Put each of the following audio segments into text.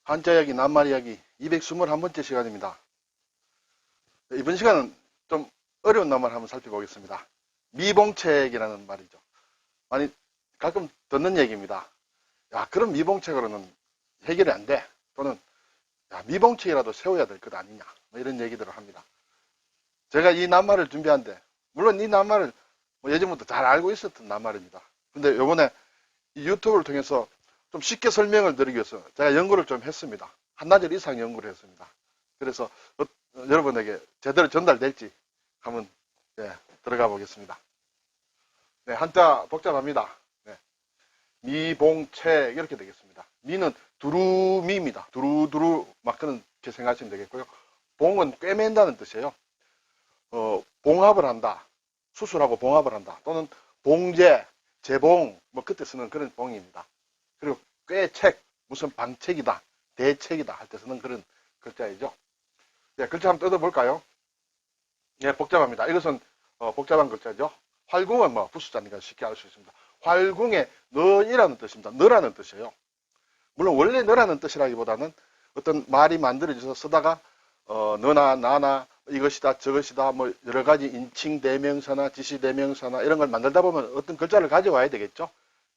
한자 이야기, 낱말 이야기 221번째 시간입니다. 이번 시간은 좀 어려운 낱말 한번 살펴보겠습니다. 미봉책이라는 말이죠. 많이 가끔 듣는 얘기입니다. 야, 그럼 미봉책으로는 해결이 안 돼. 또는 야, 미봉책이라도 세워야 될 것 아니냐. 뭐 이런 얘기들을 합니다. 제가 이 낱말을 준비한데, 물론 이 낱말을 예전부터 잘 알고 있었던 낱말입니다. 근데 요번에 이 유튜브를 통해서 좀 쉽게 설명을 드리기 위해서 제가 연구를 좀 했습니다. 한나절 이상 연구를 했습니다. 그래서 여러분에게 제대로 전달될지 한번 들어가 보겠습니다. 네, 한자 복잡합니다. 네, 미봉책 이렇게 되겠습니다. 미는 두루미입니다. 두루두루 막 그렇게 생각하시면 되겠고요. 봉은 꿰맨다는 뜻이에요. 봉합을 한다. 수술하고 봉합을 한다. 또는 봉제, 재봉 뭐 그때 쓰는 그런 봉입니다. 그리고 꿰책, 무슨 방책이다, 대책이다 할 때 쓰는 그런 글자이죠. 네, 글자 한번 뜯어볼까요? 네, 복잡합니다. 이것은 복잡한 글자죠. 활궁은 뭐 부수자니까 쉽게 알 수 있습니다. 활궁의 너이라는 뜻입니다. 너라는 뜻이에요. 물론 원래 너라는 뜻이라기보다는 어떤 말이 만들어져서 쓰다가 너나 나나 이것이다 저것이다 뭐 여러 가지 인칭 대명사나 지시 대명사나 이런 걸 만들다 보면 어떤 글자를 가져와야 되겠죠.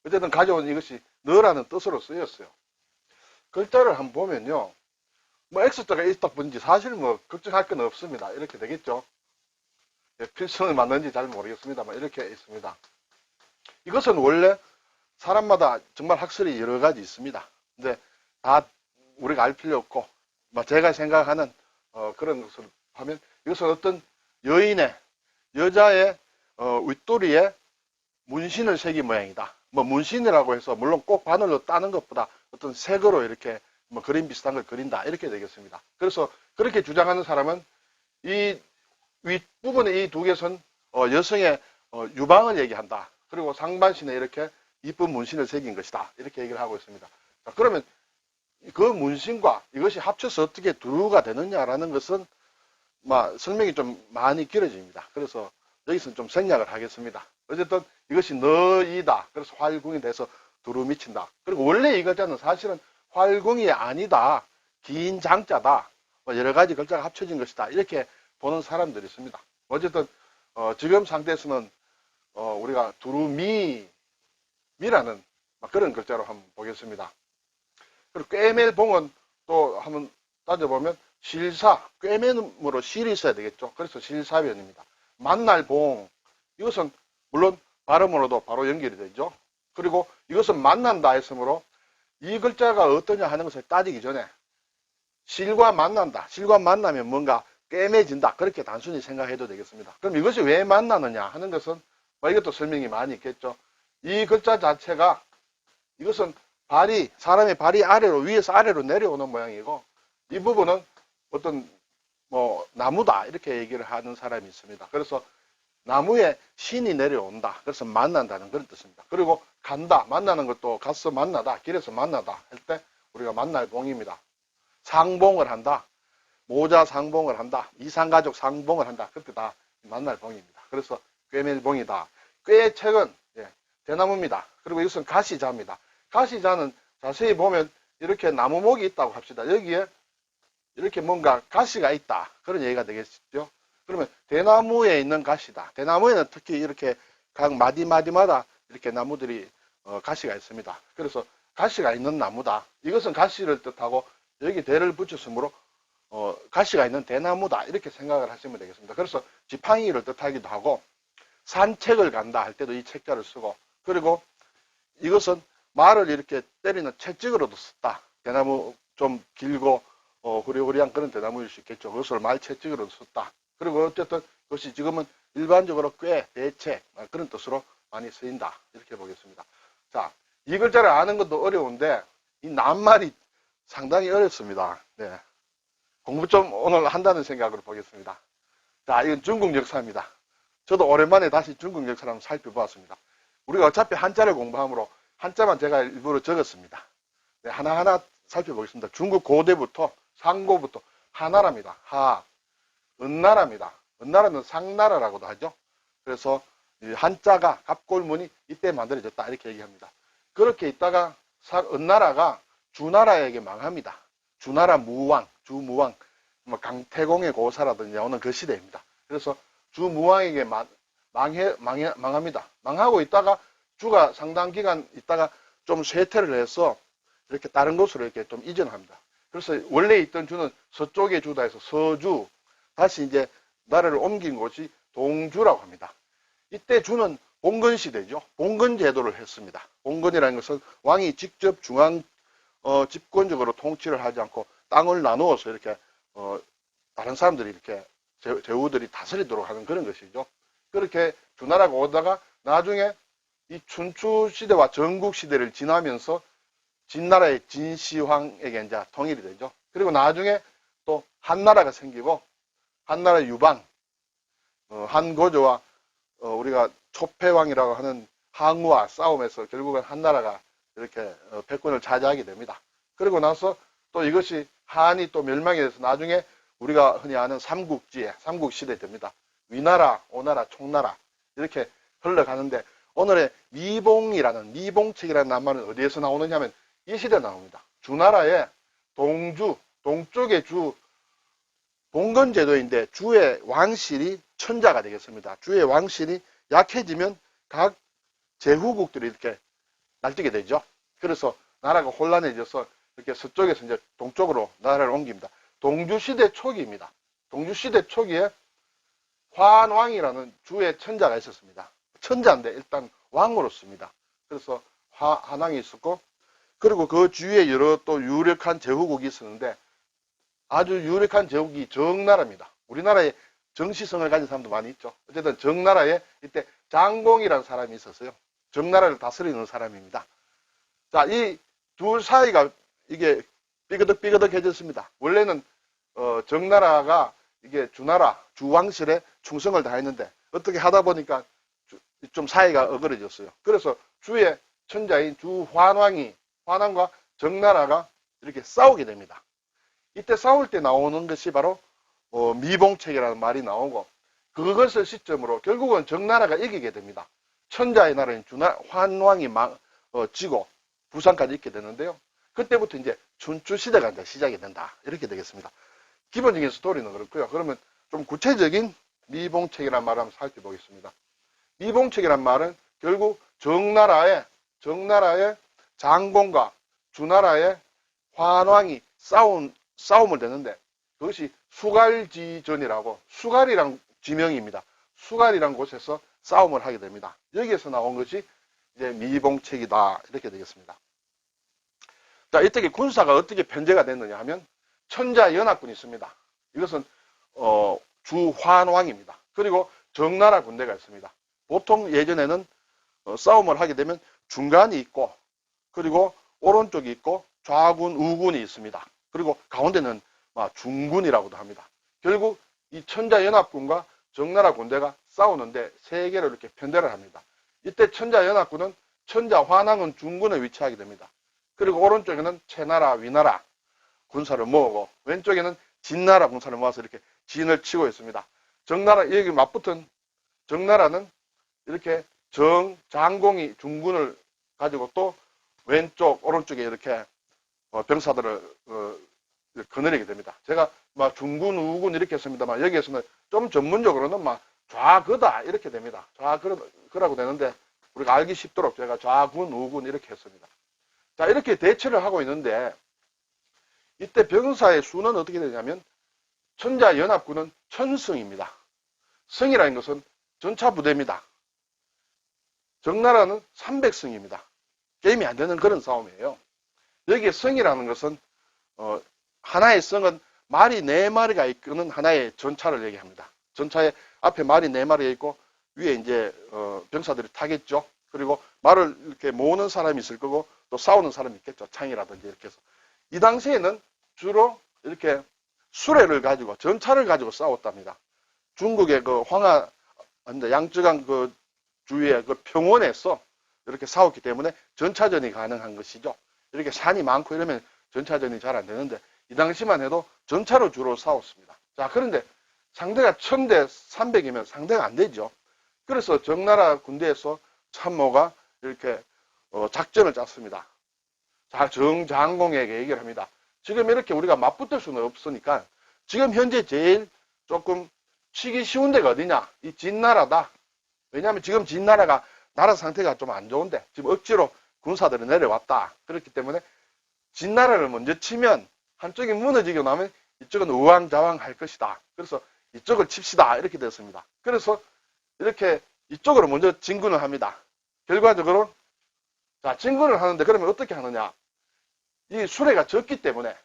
어쨌든 가져온 이것이 너라는 뜻으로 쓰였어요. 글자를 한번 보면요. 뭐 X자가 있다 뿐이지 사실 뭐 걱정할 건 없습니다. 이렇게 되겠죠. 필성이 맞는지 잘 모르겠습니다만 이렇게 있습니다. 이것은 원래 사람마다 정말 학설이 여러 가지 있습니다. 근데 다 우리가 알 필요 없고 제가 생각하는 그런 것을 하면 이것은 어떤 여자의 윗도리에 문신을 새긴 모양이다. 뭐 문신이라고 해서 물론 꼭 바늘로 따는 것보다 어떤 색으로 이렇게 뭐 그림 비슷한 걸 그린다 이렇게 되겠습니다. 그래서 그렇게 주장하는 사람은 이 윗부분의 이 두 개선 여성의 유방을 얘기한다. 그리고 상반신에 이렇게 이쁜 문신을 새긴 것이다. 이렇게 얘기를 하고 있습니다. 자, 그러면 그 문신과 이것이 합쳐서 어떻게 두루가 되느냐라는 것은 설명이 좀 많이 길어집니다. 그래서 여기서는 좀 생략을 하겠습니다. 어쨌든 이것이 너이다. 그래서 활궁이 돼서 두루 미친다. 그리고 원래 이 글자는 사실은 활궁이 아니다. 긴 장자다. 여러 가지 글자가 합쳐진 것이다. 이렇게 보는 사람들이 있습니다. 어쨌든 지금 상태에서는 우리가 두루미라는 그런 글자로 한번 보겠습니다. 그리고 꿰멜봉은 또 한번 따져보면 실사, 꿰매으로 실이 있어야 되겠죠. 그래서 실사변입니다. 만날봉, 이것은 물론 발음으로도 바로 연결이 되죠. 그리고 이것은 만난다 했으므로 이 글자가 어떠냐 하는 것을 따지기 전에 실과 만난다, 실과 만나면 뭔가 꿰매진다 그렇게 단순히 생각해도 되겠습니다. 그럼 이것이 왜 만나느냐 하는 것은 이것도 설명이 많이 있겠죠. 이 글자 자체가 이것은 사람의 발이 위에서 아래로 내려오는 모양이고 이 부분은 어떤 나무다 이렇게 얘기를 하는 사람이 있습니다. 그래서 나무에 신이 내려온다. 그래서 만난다는 그런 뜻입니다. 그리고 간다, 만나는 것도 가서 만나다, 길에서 만나다 할 때 우리가 만날 봉입니다. 상봉을 한다, 모자 상봉을 한다, 이상가족 상봉을 한다. 그때 다 만날 봉입니다. 그래서 꿰멜봉이다. 꿰책은 대나무입니다. 그리고 이것은 가시자입니다. 가시자는 자세히 보면 이렇게 나무목이 있다고 합시다. 여기에 이렇게 뭔가 가시가 있다. 그런 얘기가 되겠죠. 그러면 대나무에 있는 가시다. 대나무에는 특히 이렇게 각 마디마디마다 이렇게 나무들이 가시가 있습니다. 그래서 가시가 있는 나무다. 이것은 가시를 뜻하고 여기 대를 붙였으므로 가시가 있는 대나무다. 이렇게 생각을 하시면 되겠습니다. 그래서 지팡이를 뜻하기도 하고 산책을 간다 할 때도 이 책자를 쓰고 그리고 이것은 말을 이렇게 때리는 채찍으로도 썼다. 대나무 좀 길고 후리후리한 그런 대나무일 수 있겠죠. 그것을 말 채찍으로도 썼다. 그리고 어쨌든 그것이 지금은 일반적으로 꽤, 대책 그런 뜻으로 많이 쓰인다. 이렇게 보겠습니다. 자, 이 글자를 아는 것도 어려운데 이 낱말이 상당히 어렵습니다. 네. 공부 좀 오늘 한다는 생각으로 보겠습니다. 자, 이건 중국 역사입니다. 저도 오랜만에 다시 중국 역사를 한번 살펴보았습니다. 우리가 어차피 한자를 공부하므로 한자만 제가 일부러 적었습니다. 네, 하나하나 살펴보겠습니다. 중국 고대부터 상고부터 하나라입니다. 은나라입니다. 은나라는 상나라라고도 하죠. 그래서 한자가 갑골문이 이때 만들어졌다 이렇게 얘기합니다. 그렇게 있다가 은나라가 주나라에게 망합니다. 주나라 무왕, 주무왕, 뭐 강태공의 고사라든지 나오는 그 시대입니다. 그래서 주무왕에게 망합니다. 망하고 있다가 주가 상당 기간 있다가 좀 쇠퇴를 해서 이렇게 다른 곳으로 이렇게 좀 이전합니다. 그래서 원래 있던 주는 서쪽의 주다 해서 서주, 다시 이제 나라를 옮긴 곳이 동주라고 합니다. 이때 주는 봉건 시대죠. 봉건 제도를 했습니다. 봉건이라는 것은 왕이 직접 중앙 집권적으로 통치를 하지 않고 땅을 나누어서 이렇게 다른 사람들이 이렇게 제후들이 다스리도록 하는 그런 것이죠. 그렇게 주나라가 오다가 나중에 이 춘추 시대와 전국 시대를 지나면서 진나라의 진시황에게 이제 통일이 되죠. 그리고 나중에 또 한나라가 생기고 한나라 유방, 한고조와 우리가 초패왕이라고 하는 항우와 싸움에서 결국은 한나라가 이렇게 패권을 차지하게 됩니다. 그리고 나서 또 이것이 한이 또 멸망이 돼서 나중에 우리가 흔히 아는 삼국시대 됩니다. 위나라, 오나라, 총나라 이렇게 흘러가는데 오늘의 미봉책이라는 낱말은 어디에서 나오느냐 하면 이 시대에 나옵니다. 주나라의 동쪽의 주 봉건제도인데 주의 왕실이 천자가 되겠습니다. 주의 왕실이 약해지면 각 제후국들이 이렇게 날뛰게 되죠. 그래서 나라가 혼란해져서 이렇게 서쪽에서 이제 동쪽으로 나라를 옮깁니다. 동주시대 초기입니다. 동주시대 초기에 환왕이라는 주의 천자가 있었습니다. 천자인데 일단 왕으로 씁니다. 그래서 환왕이 있었고, 그리고 그 주위에 여러 또 유력한 제후국이 있었는데 아주 유력한 제국이 정나라입니다. 우리나라에 정시성을 가진 사람도 많이 있죠. 어쨌든 정나라에 이때 장공이라는 사람이 있었어요. 정나라를 다스리는 사람입니다. 자, 이 둘 사이가 이게 삐그덕삐그덕해졌습니다. 원래는 정나라가 이게 주나라, 주왕실에 충성을 다했는데 어떻게 하다 보니까 좀 사이가 어그러졌어요. 그래서 주의 천자인 환왕과 정나라가 이렇게 싸우게 됩니다. 이때 싸울 때 나오는 것이 바로 미봉책이라는 말이 나오고, 그것을 시점으로 결국은 정나라가 이기게 됩니다. 천자의 나라인 환왕이 지고 부산까지 있게 되는데요. 그때부터 이제 춘추시대가 이제 시작이 된다. 이렇게 되겠습니다. 기본적인 스토리는 그렇고요. 그러면 좀 구체적인 미봉책이라는 말을 한번 살펴보겠습니다. 미봉책이라는 말은 결국 정나라의 장공과 주나라의 환왕이 싸움을 내는데, 그것이 수갈지전이라고, 수갈이란 지명입니다. 수갈이란 곳에서 싸움을 하게 됩니다. 여기에서 나온 것이 이제 미봉책이다. 이렇게 되겠습니다. 자, 이때 군사가 어떻게 편제가 됐느냐 하면 천자연합군이 있습니다. 이것은 주환왕입니다. 그리고 정나라 군대가 있습니다. 보통 예전에는 싸움을 하게 되면 중간이 있고, 그리고 오른쪽이 있고 좌군, 우군이 있습니다. 그리고 가운데는 중군이라고도 합니다. 결국 이 천자연합군과 정나라 군대가 싸우는데 세 개로 이렇게 편대를 합니다. 이때 천자연합군은 천자환왕은 중군에 위치하게 됩니다. 그리고 오른쪽에는 채나라, 위나라 군사를 모으고, 왼쪽에는 진나라 군사를 모아서 이렇게 진을 치고 있습니다. 여기 맞붙은 정나라는 이렇게 장공이 중군을 가지고 또 왼쪽, 오른쪽에 이렇게 병사들을 거느리게 됩니다. 제가 중군, 우군 이렇게 했습니다만 여기에서는 좀 전문적으로는 좌거다 이렇게 됩니다. 좌거라고 되는데 우리가 알기 쉽도록 제가 좌군, 우군 이렇게 했습니다. 자, 이렇게 대처를 하고 있는데 이때 병사의 수는 어떻게 되냐면 천자연합군은 1000성입니다. 성이라는 것은 전차부대입니다. 정나라는 300성입니다. 게임이 안 되는 그런 싸움이에요. 여기에 성이라는 것은 하나의 성은 말이 4마리가 이끄는 하나의 전차를 얘기합니다. 전차에 앞에 말이 4마리가 있고 위에 이제 병사들이 타겠죠. 그리고 말을 이렇게 모으는 사람이 있을 거고 또 싸우는 사람이 있겠죠. 창이라든지 이렇게 해서. 이 당시에는 주로 이렇게 수레를 가지고 전차를 가지고 싸웠답니다. 중국의 양쯔강 주위의 평원에서 이렇게 싸웠기 때문에 전차전이 가능한 것이죠. 이렇게 산이 많고 이러면 전차전이 잘 안 되는데 이 당시만 해도 전차로 주로 싸웠습니다. 자, 그런데 상대가 1000대 300이면 상대가 안 되죠. 그래서 정나라 군대에서 참모가 이렇게 작전을 짰습니다. 자, 정장공에게 얘기를 합니다. 지금 이렇게 우리가 맞붙을 수는 없으니까 지금 현재 제일 조금 치기 쉬운 데가 어디냐? 이 진나라다. 왜냐하면 지금 진나라가 나라 상태가 좀 안 좋은데 지금 억지로 군사들이 내려왔다. 그렇기 때문에 진나라를 먼저 치면 한쪽이 무너지고 나면 이쪽은 우왕좌왕 할 것이다. 그래서 이쪽을 칩시다. 이렇게 됐습니다. 그래서 이렇게 이쪽으로 먼저 진군을 합니다. 결과적으로 자 진군을 하는데 그러면 어떻게 하느냐? 이 수레가 적기 때문에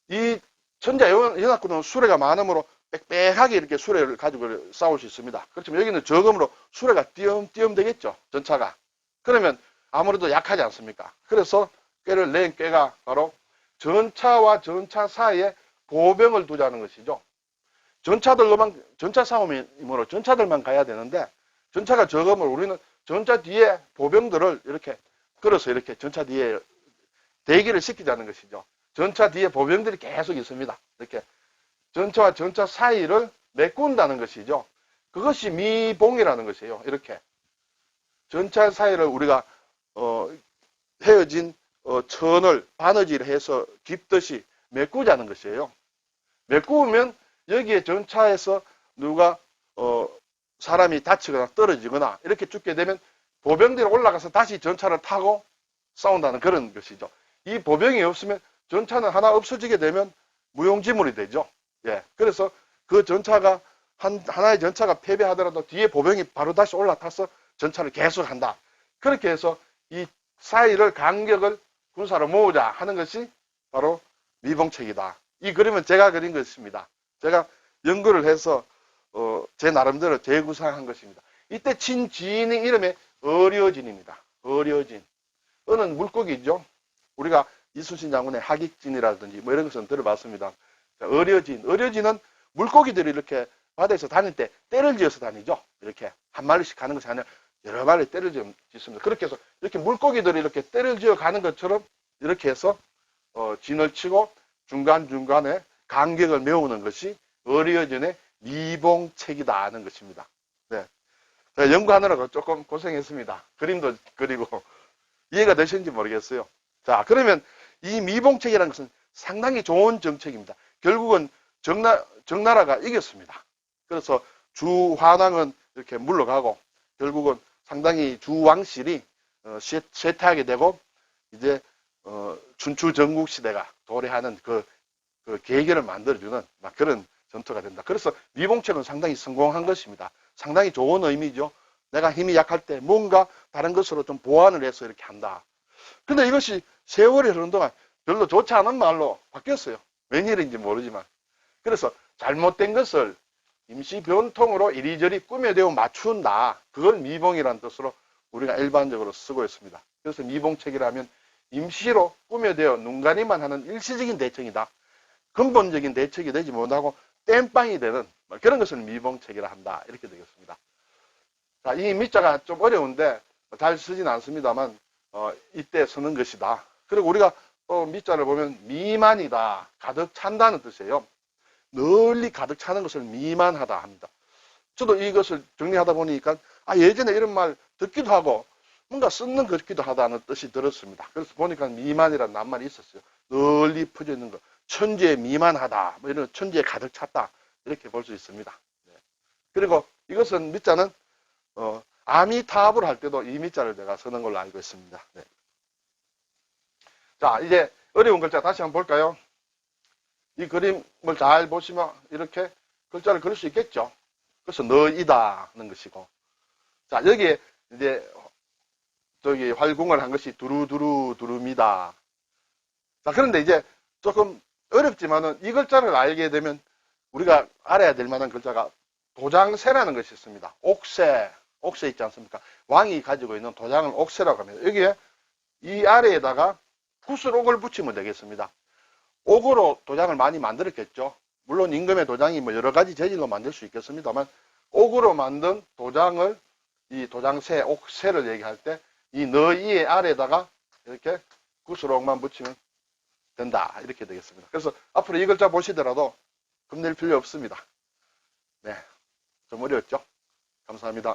이 천자연합군은 수레가 많으므로 빽빽하게 이렇게 수레를 가지고 싸울 수 있습니다. 그렇지만 여기는 적음으로 수레가 띄엄띄엄 되겠죠. 전차가. 그러면 아무래도 약하지 않습니까? 그래서 꾀를 낸 꾀가 바로 전차와 전차 사이에 보병을 두자는 것이죠. 전차 싸움이므로 전차들만 가야 되는데 전차가 적으면 우리는 전차 뒤에 보병들을 이렇게 끌어서 이렇게 전차 뒤에 대기를 시키자는 것이죠. 전차 뒤에 보병들이 계속 있습니다. 이렇게 전차와 전차 사이를 메꾼다는 것이죠. 그것이 미봉이라는 것이에요. 이렇게 전차 사이를 우리가 헤어진 천을 바느질을 해서 깁듯이 메꾸자는 것이에요. 메꾸면 여기에 전차에서 누가 사람이 다치거나 떨어지거나 이렇게 죽게 되면 보병들이 올라가서 다시 전차를 타고 싸운다는 그런 것이죠. 이 보병이 없으면 전차는 하나 없어지게 되면 무용지물이 되죠. 예. 그래서 그 전차가 하나의 전차가 패배하더라도 뒤에 보병이 바로 다시 올라타서 전차를 계속한다. 그렇게 해서 이 사이를 간격을 군사로 모으자 하는 것이 바로 미봉책이다. 이 그림은 제가 그린 것입니다. 제가 연구를 해서 제 나름대로 재구상한 것입니다. 이때 친 지인의 이름이 어려진입니다. 어려진. 어는 물고기죠. 우리가 이순신 장군의 하객진이라든지 뭐 이런 것은 들어봤습니다. 어려진. 어려진은 물고기들이 이렇게 바다에서 다닐 때 떼를 지어서 다니죠. 이렇게 한 마리씩 가는 것이 아니라 여러 마리 떼를 짓습니다. 그렇게 해서 이렇게 물고기들이 이렇게 떼를 지어 가는 것처럼 이렇게 해서 진을 치고 중간중간에 간격을 메우는 것이 어려진의 미봉책이다 하는 것입니다. 네. 제가 연구하느라고 조금 고생했습니다. 그림도 그리고 이해가 되시는지 모르겠어요. 자, 그러면 이 미봉책이라는 것은 상당히 좋은 정책입니다. 결국은 정나라가 이겼습니다. 그래서 주환왕은 이렇게 물러가고 결국은 상당히 주왕실이 쇠퇴하게 되고 이제 춘추 전국 시대가 도래하는 그 계기를 만들어주는 그런 전투가 된다. 그래서 미봉책은 상당히 성공한 것입니다. 상당히 좋은 의미죠. 내가 힘이 약할 때 뭔가 다른 것으로 좀 보완을 해서 이렇게 한다. 근데 이것이 세월이 흐르는 동안 별로 좋지 않은 말로 바뀌었어요. 웬일인지 모르지만. 그래서 잘못된 것을 임시 변통으로 이리저리 꾸며대어 맞춘다. 그걸 미봉이라는 뜻으로 우리가 일반적으로 쓰고 있습니다. 그래서 미봉책이라면 임시로 꾸며대어 눈가리만 하는 일시적인 대책이다. 근본적인 대책이 되지 못하고 땜빵이 되는 그런 것을 미봉책이라 한다. 이렇게 되겠습니다. 자, 이 미자가 좀 어려운데 잘 쓰진 않습니다만 이때 쓰는 것이다. 그리고 우리가 또 미자를 보면 미만이다. 가득 찬다는 뜻이에요. 널리 가득 차는 것을 미만하다 합니다. 저도 이것을 정리하다 보니까 예전에 이런 말 듣기도 하고 뭔가 쓰는 것기도 하다는 뜻이 들었습니다. 그래서 보니까 미만이라는 낱말이 있었어요. 널리 퍼져 있는 것. 천지에 미만하다. 뭐 이런 천지에 가득 찼다. 이렇게 볼 수 있습니다. 네. 그리고 이것은 미자는 아미타불 할 때도 이 미자를 내가 쓰는 걸로 알고 있습니다. 네. 자, 이제 어려운 글자 다시 한번 볼까요? 이 그림을 잘 보시면 이렇게 글자를 그릴 수 있겠죠. 그래서 너이다는 것이고. 자, 여기에 이제 저기 활궁을 한 것이 두루두루입니다. 자, 그런데 이제 조금 어렵지만은 이 글자를 알게 되면 우리가 알아야 될 만한 글자가 도장새라는 것이 있습니다. 옥새 있지 않습니까? 왕이 가지고 있는 도장을 옥새라고 합니다. 여기에 이 아래에다가 붓을옥을 붙이면 되겠습니다. 옥으로 도장을 많이 만들었겠죠. 물론 임금의 도장이 뭐 여러 가지 재질로 만들 수 있겠습니다만 옥으로 만든 도장을 이 도장새, 옥새를 얘기할 때 이 너이의 아래에다가 이렇게 붓을옥만 붙이면 된다. 이렇게 되겠습니다. 그래서 앞으로 이 글자 보시더라도 겁낼 필요 없습니다. 네. 좀 어려웠죠? 감사합니다.